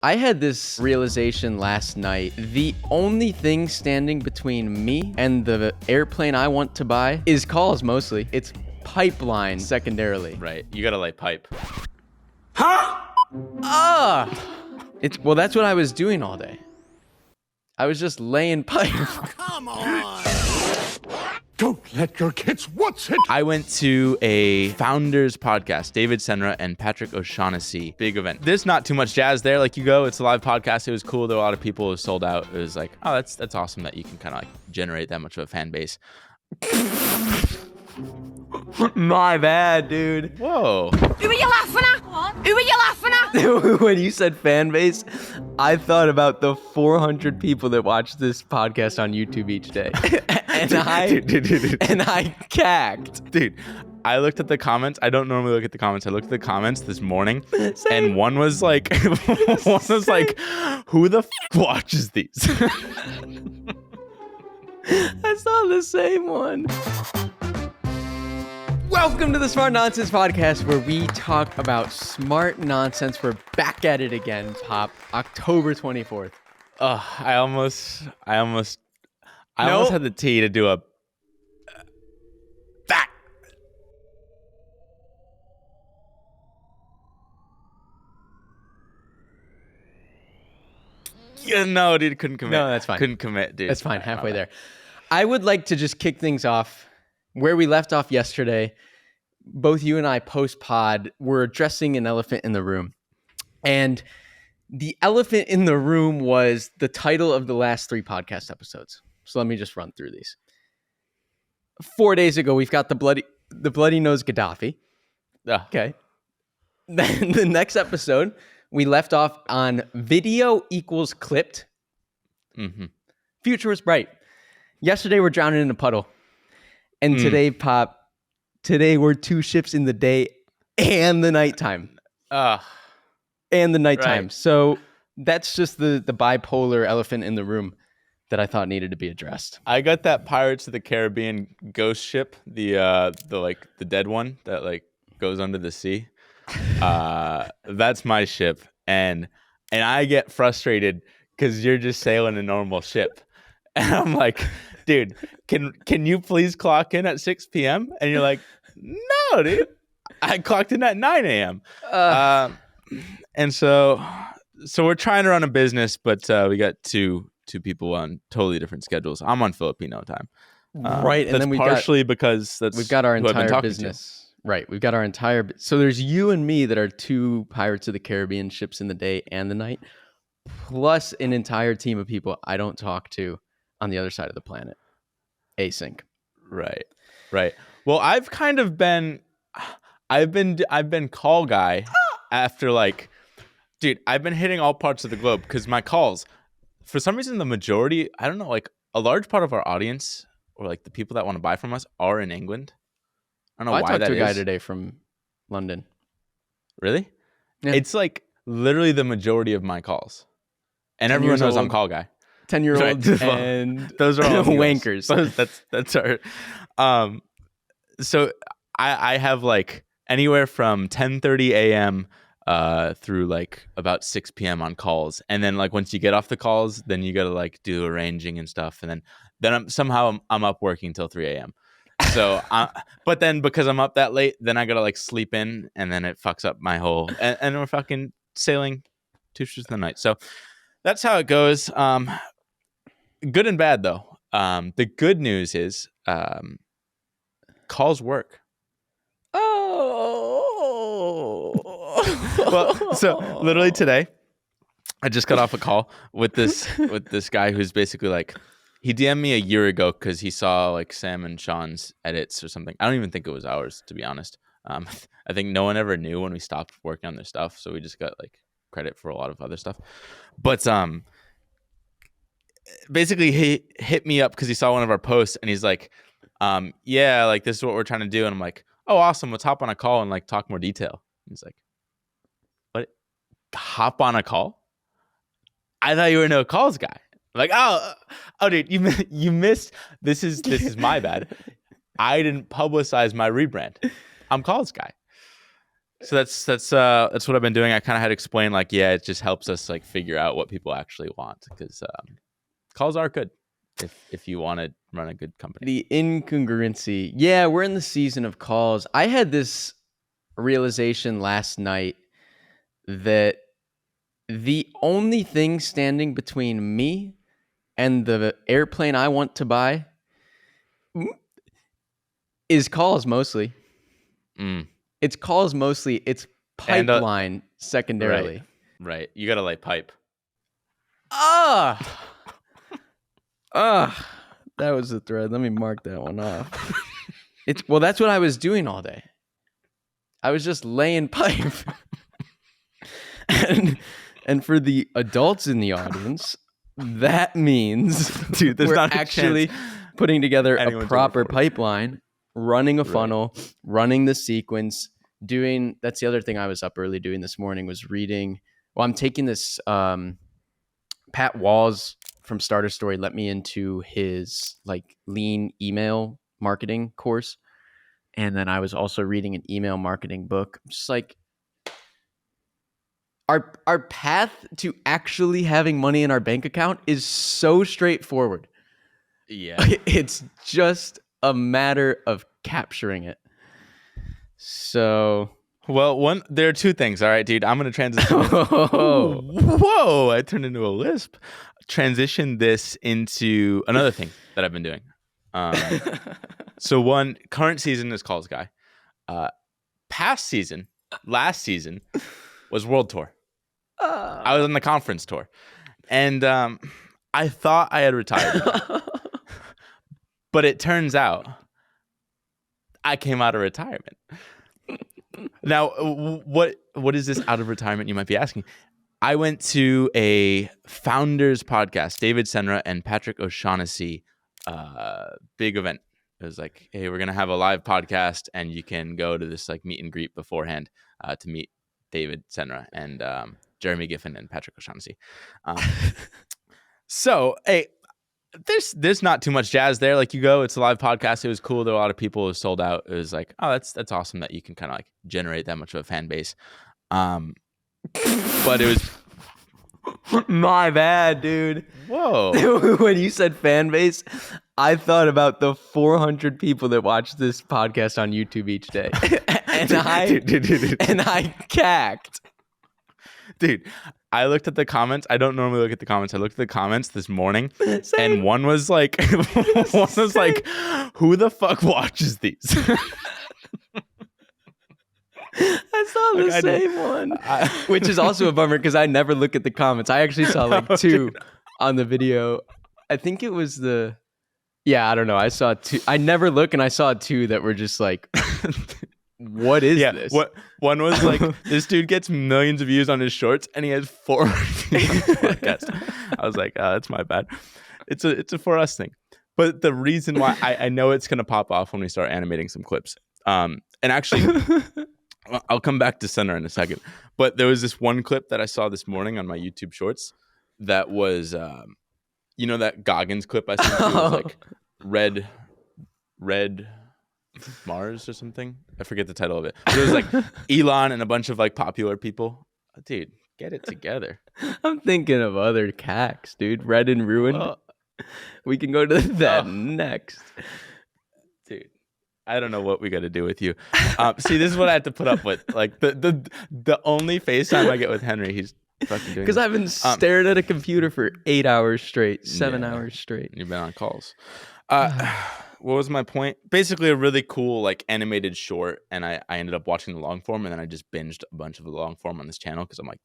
I had this realization last night. The only thing standing between me and the airplane I want to buy is calls mostly. It's pipeline secondarily. Right. You gotta light pipe. Well, that's what I was doing all day. I was just laying pipe. Come on! Don't let your kids watch it! I went to a founders podcast, David Senra and Patrick O'Shaughnessy. Big event. There's not too much jazz there. Like, you go, it's a live podcast. It was cool. There were a lot of people. It was sold out. It was like, oh, that's awesome that you can kind of like generate that much of a fan base. My bad, dude. Whoa. Who are you laughing at? What? Who are you laughing at? When you said fan base, I thought about the 400 people that watch this podcast on YouTube each day. And I cacked. Dude, I looked at the comments. I don't normally look at the comments. I looked at the comments this morning, Same. and one was like, who the watches these? I saw the same one. Welcome to the Smart Nonsense Podcast, where we talk about smart nonsense. We're back at it again, Pop. October 24th. I almost had the tea to do a back. Yeah, no, dude, couldn't commit. No, that's fine. Couldn't commit, dude. That's fine. Halfway there. I would like to just kick things off where we left off yesterday. Both you and I post-pod were addressing an elephant in the room. And the elephant in the room was the title of the last 3 podcast episodes. So let me just run through these. 4 days ago, we've got the bloody nose Gaddafi. Ugh. Okay. Then the next episode, we left off on video equals clipped. Mm-hmm. Future was bright. Yesterday, we're drowning in a puddle. And today, Pop, we're 2 ships in the day and the nighttime. And the nighttime. Right. So that's just the bipolar elephant in the room that I thought needed to be addressed. I got that Pirates of the Caribbean ghost ship, the dead one that like goes under the sea. That's my ship, and I get frustrated because you're just sailing a normal ship, and I'm like, dude, can you please clock in at 6 p.m.? And you're like, no, dude, I clocked in at 9 a.m. And so we're trying to run a business, but we got two people on totally different schedules. I'm on Filipino time, Right, and that's then partially because we've got our who I've been entire talking business. Right, we've got our entire. So there's you and me that are 2 Pirates of the Caribbean ships in the day and the night, plus an entire team of people I don't talk to on the other side of the planet. Async. to. Right. Well, I've been call guy after like, dude, I've been hitting all parts of the globe because my calls, for some reason, the majority, I don't know, like a large part of our audience or like the people that want to buy from us are in England. I don't know why that is. I talked to a guy today from London. Really? Yeah. It's like literally the majority of my calls. And 10 everyone years knows I'm old. call guy. 10-year-olds Right. and Those are all wankers. That's our. So I have like anywhere from 10:30 a.m. Through like about 6 p.m. on calls, and then like once you get off the calls, then you gotta like do arranging and stuff, and then I'm up working till 3 a.m. So, but then because I'm up that late, then I gotta like sleep in, and then it fucks up my whole. And we're fucking sailing 2 ships in the night. So that's how it goes. Good and bad though. The good news is calls work. Well, so literally today, I just got off a call with this guy who's basically like, he DM'd me a year ago because he saw like Sam and Sean's edits or something. I don't even think it was ours, to be honest. I think no one ever knew when we stopped working on their stuff, so we just got like credit for a lot of other stuff. But basically he hit me up because he saw one of our posts and he's like, yeah, like this is what we're trying to do. And I'm like, oh, awesome. Let's hop on a call and like talk more detail. And he's like, what? Hop on a call? I thought you were no calls guy. I'm like, oh, dude, you missed. This is my bad. I didn't publicize my rebrand. I'm calls guy. So that's what I've been doing. I kind of had to explain, like, yeah, it just helps us like figure out what people actually want, because calls are good if you want to run a good company. The incongruency. Yeah, we're in the season of calls. I had this realization last night that the only thing standing between me and the airplane I want to buy is calls mostly. It's calls mostly. It's pipeline secondarily. Right. You got to lay pipe. Ah, that was the thread. Let me mark that one off. Well, that's what I was doing all day. I was just laying pipe. and for the adults in the audience, that means, dude, there's we're not actually putting together a proper afford it. pipeline, running a funnel, running the sequence, doing. That's the other thing I was up early doing this morning, was reading. Well, I'm taking this Pat Walls from Starter Story let me into his like lean email marketing course. And then I was also reading an email marketing book. Just like our path to actually having money in our bank account is so straightforward. Yeah. It's just a matter of capturing it. So, well, there are two things. All right, dude, I'm going to transition. Whoa, I turned into a lisp. Transition this into another thing that I've been doing. So one, current season is Calls Guy. Last season was World Tour. I was on the conference tour. And I thought I had retired. But it turns out I came out of retirement. Now, what is this out of retirement, you might be asking? I went to a founders podcast, David Senra and Patrick O'Shaughnessy, big event. It was like, hey, we're going to have a live podcast, and you can go to this like meet and greet beforehand to meet David Senra and Jeremy Giffen and Patrick O'Shaughnessy. So, hey, there's not too much jazz there. Like, you go, it's a live podcast. It was cool. There were a lot of people. It was sold out. It was like, oh, that's awesome that you can kind of like generate that much of a fan base. But it was my bad, dude. Whoa. When you said fan base, I thought about the 400 people that watch this podcast on YouTube each day. And I cacked. Dude, I looked at the comments. I don't normally look at the comments. I looked at the comments this morning. Same. And one was like, who the fuck watches these? I saw the same one, which is also a bummer because I never look at the comments. I actually saw like two on the video. I think it was I don't know. I saw two. I never look, and I saw two that were just like, what is this? One was like, this dude gets millions of views on his shorts, and he has 400 podcasts. I was like, that's my bad. It's a for us thing. But the reason why I know it's gonna pop off when we start animating some clips. And actually, I'll come back to Center in a second. But there was this one clip that I saw this morning on my YouTube Shorts that was, that Goggins clip I sent you, was like red Mars or something. I forget the title of it. But it was like Elon and a bunch of like popular people. Dude, get it together. I'm thinking of other cacks, dude. Red and Ruined. We can go to that next. Dude, I don't know what we got to do with you. See, this is what I have to put up with. Like the only FaceTime I get with Henry, he's fucking doing. Because I've been staring at a computer for 8 hours straight, 7 hours straight. You've been on calls. What was my point? Basically, a really cool like animated short, and I ended up watching the long form, and then I just binged a bunch of the long form on this channel because I'm like,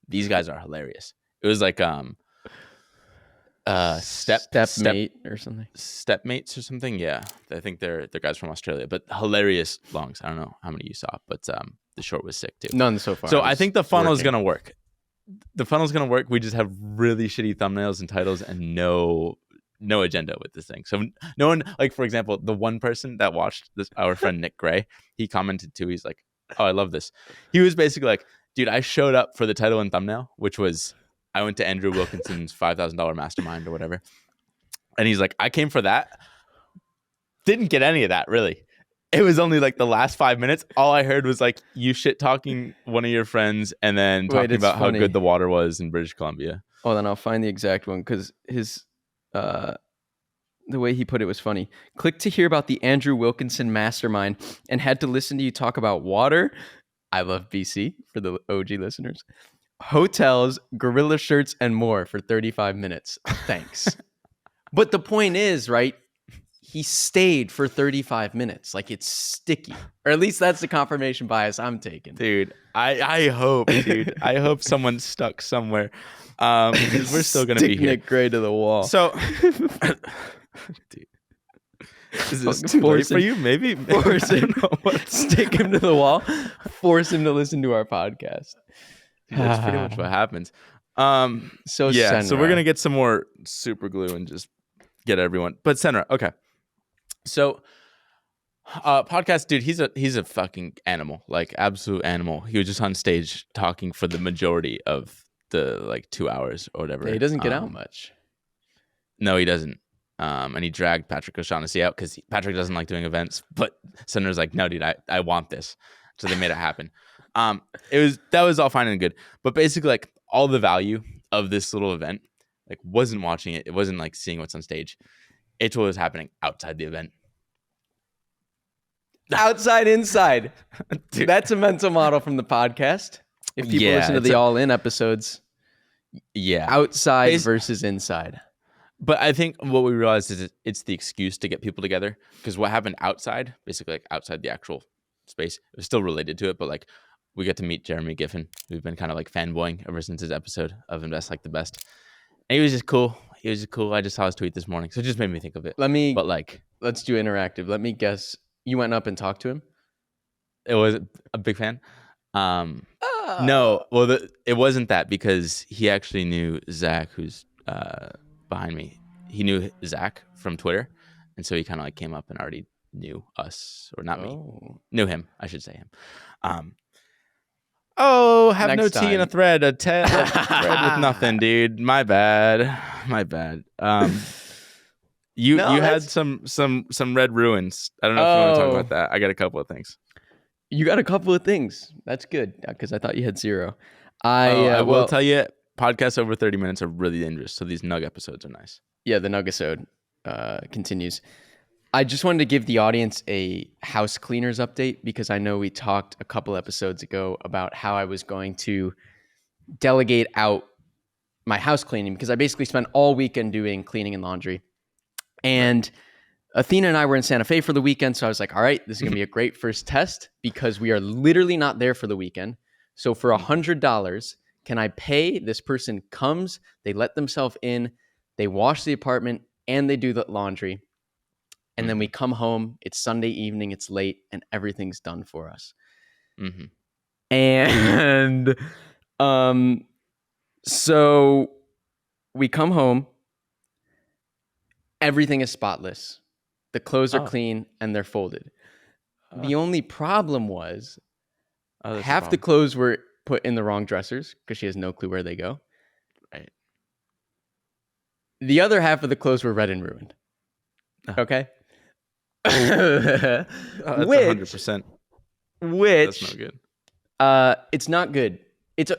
these guys are hilarious. It was like Stepmate or something. Stepmates or something. Yeah, I think they're guys from Australia, but hilarious longs. I don't know how many you saw, but the short was sick too. None so far. So I think the funnel is gonna work. The funnel's gonna work. We just have really shitty thumbnails and titles and no agenda with this thing. So no one, like, for example, the one person that watched this, our friend Nick Gray, he commented too. He's like, "Oh, I love this." He was basically like, "Dude, I showed up for the title and thumbnail, which was." I went to Andrew Wilkinson's $5,000 mastermind or whatever. And he's like, I came for that. Didn't get any of that, really. it was only like the last 5 minutes. All I heard was like you shit talking one of your friends and then talking it's about funny. how good the water was in British Columbia. Oh, then I'll find the exact one because his the way he put it was funny. Click to hear about the Andrew Wilkinson mastermind and had to listen to you talk about water. I love BC for the OG listeners. Hotels, gorilla shirts, and more for 35 minutes. Thanks. But the point is, right? He stayed for 35 minutes. Like, it's sticky. Or at least that's the confirmation bias I'm taking. Dude, I hope, dude. I hope someone's stuck somewhere. Because we're still gonna be here. Nick Gray to the wall. So dude. Is this too late for you? Maybe Force him. Stick him to the wall. Force him to listen to our podcast. That's pretty much what happens. So we're gonna get some more super glue and just get everyone. But Senra, okay. So podcast dude, he's a fucking animal, like absolute animal. He was just on stage talking for the majority of the like 2 hours or whatever. Yeah, he doesn't get out much. No, he doesn't. And he dragged Patrick O'Shaughnessy out because Patrick doesn't like doing events. But Senra's like, no, dude, I want this. So they made it happen. That was all fine and good. But basically, like all the value of this little event, like wasn't watching it. It wasn't like seeing what's on stage. It's what was happening outside the event. Outside, inside. That's a mental model from the podcast. If people listen to the all-in episodes, outside versus inside. But I think what we realized is it's the excuse to get people together. Because what happened outside, basically like outside the actual space, it was still related to it. But like we got to meet Jeremy Giffen. We've been kind of like fanboying ever since his episode of Invest Like the Best. And he was just cool. I just saw his tweet this morning. So it just made me think of it. Let's do interactive. Let me guess. You went up and talked to him? It was a big fan. No, well, it wasn't that because he actually knew Zach, who's behind me. He knew Zach from Twitter, and so he kind of like came up and already knew us, or not me, knew him. I should say him. Have Next no time. tea in a thread. A thread with nothing, dude. My bad. You had some red ruins. I don't know if you want to talk about that. I got a couple of things. You got a couple of things. That's good because I thought you had zero. I will tell you, podcasts over 30 minutes are really dangerous. So these Nug episodes are nice. Yeah, the Nugisode continues. I just wanted to give the audience a house cleaners update because I know we talked a couple episodes ago about how I was going to delegate out my house cleaning because I basically spent all weekend doing cleaning and laundry. And Athena and I were in Santa Fe for the weekend. So I was like, all right, this is going to be a great first test because we are literally not there for the weekend. So for $100, can I pay this person comes, they let themselves in, they wash the apartment and they do the laundry. And then we come home, it's Sunday evening, it's late and everything's done for us. Mm-hmm. And so we come home, everything is spotless. The clothes are clean and they're folded. The only problem was half the clothes were put in the wrong dressers because she has no clue where they go. Right. The other half of the clothes were red and ruined. Okay. That's 100%. Which that's no good. It's not good. It's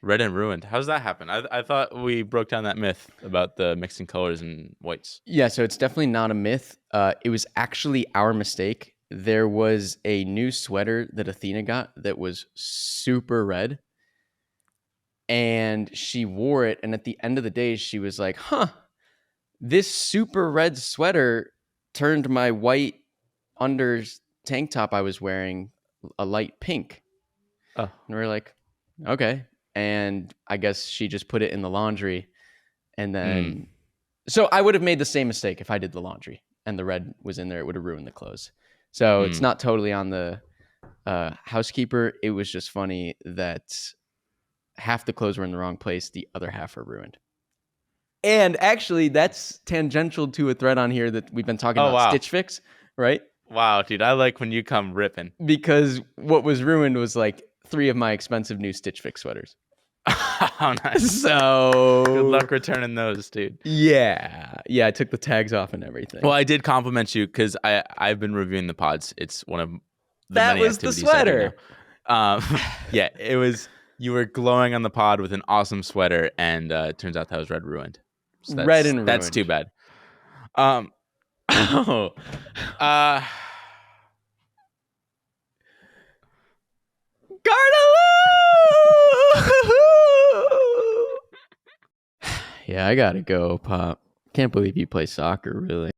Red and ruined. How does that happen? I thought we broke down that myth about the mixing colors and whites. Yeah, so it's definitely not a myth. It was actually our mistake. There was a new sweater that Athena got that was super red. And she wore it. And at the end of the day, she was like, this super red sweater turned my white under tank top I was wearing a light pink. And we're like, okay. And I guess she just put it in the laundry. And then, so I would have made the same mistake if I did the laundry and the red was in there. It would have ruined the clothes. So it's not totally on the housekeeper. It was just funny that half the clothes were in the wrong place. The other half are ruined. And actually, that's tangential to a thread on here that we've been talking about, Stitch Fix, right? Wow, dude, I like when you come ripping. Because what was ruined was like 3 of my expensive new Stitch Fix sweaters. Oh, nice. So Good luck returning those, dude. Yeah, I took the tags off and everything. Well, I did compliment you because I've been reviewing the pods. It's one of the that many was the activities I do sweater. now. Yeah, it was. You were glowing on the pod with an awesome sweater, and it turns out that was red ruined. So that's Ruined. too bad. Oh, Uh, yeah, I gotta go, Pop. Can't believe you play soccer, really.